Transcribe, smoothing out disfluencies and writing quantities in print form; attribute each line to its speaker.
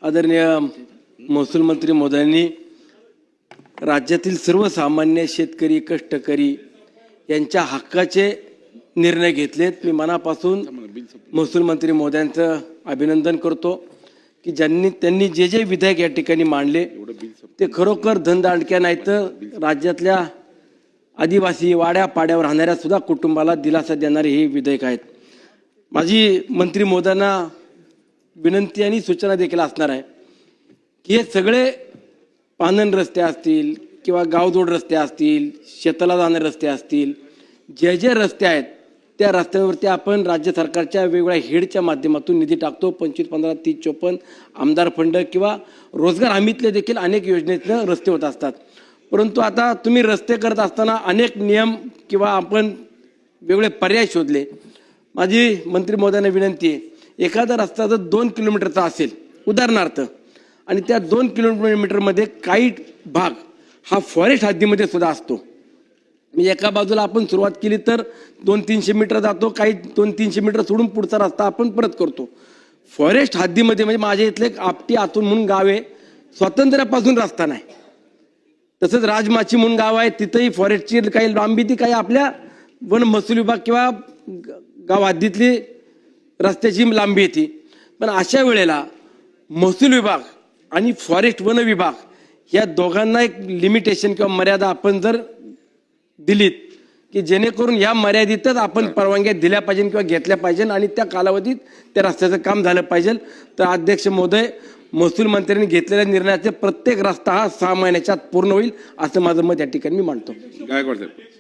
Speaker 1: आदरणीय महसूल मंत्री महोदयांनी राज्यातील सर्वसामान्य शेतकरी कष्टकरी यांच्या हक्काचे निर्णय घेतलेत। मी मनापासून महसूल मंत्री महोदयांचं अभिनंदन करतो की त्यांनी जे विधेयक या ठिकाणी मांडले ते खरोखर धनदांडक्या नाही तर राज्यातल्या आदिवासी वाड्या पाड्यावर राहणाऱ्या सुद्धा कुटुंबाला दिलासा देणारे हे विधेयक आहेत। माझी मंत्री महोदयांना विनंती आणि सूचना देखील असणार आहे की हे सगळे पानन रस्ते असतील किंवा गावजोड रस्ते असतील, शेताला जाणारे रस्ते असतील, जे रस्ते आहेत त्या रस्त्यांवरती आपण राज्य सरकारच्या वेगवेगळ्या हेडच्या माध्यमातून निधी टाकतो। 25, 15, 30, 54 आमदार फंड किंवा रोजगार हमीतले देखील अनेक योजनेतनं रस्ते होत असतात। परंतु आता तुम्ही रस्ते करत असताना अनेक नियम किंवा आपण वेगवेगळे पर्याय शोधले। माझी मंत्री महोदयांना विनंती आहे, एखादा रस्ता जर 2 किलोमीटरचा असेल उदाहरणार्थ आणि त्या 2 किलोमीटरमध्ये काही भाग हा फॉरेस्ट हद्दीमध्ये सुद्धा असतो, म्हणजे एका बाजूला आपण सुरुवात केली तर 200-300 मीटर जातो, काही 200-300 मीटर सोडून पुढचा रस्ता आपण परत करतो। फॉरेस्ट हद्दीमध्ये म्हणजे माझ्या इथले एक आपटी आतून म्हणून गाव आहे, स्वातंत्र्यापासून रस्ता नाही। तसंच राजमाची म्हणून गाव आहे, तिथंही फॉरेस्टची काही लांबी ती काही आपल्या वन महसूल विभाग किंवा गाव हद्दीतली रस्त्याची लांबी येते। पण अशा वेळेला महसूल विभाग आणि फॉरेस्ट वन विभाग या दोघांना एक लिमिटेशन किंवा मर्यादा आपण जर दिलीत की जेणेकरून या मर्यादितच आपण परवानग्या दिल्या पाहिजे किंवा घेतल्या पाहिजे आणि त्या कालावधीत त्या रस्त्याचं काम झालं पाहिजे। तर अध्यक्ष महोदय, महसूल मंत्र्यांनी घेतलेल्या निर्णयाचे प्रत्येक रस्ता हा 6 महिन्याच्या आत पूर्ण होईल असं माझं मत या ठिकाणी मी मांडतो।
Speaker 2: गायकवाड साहेब।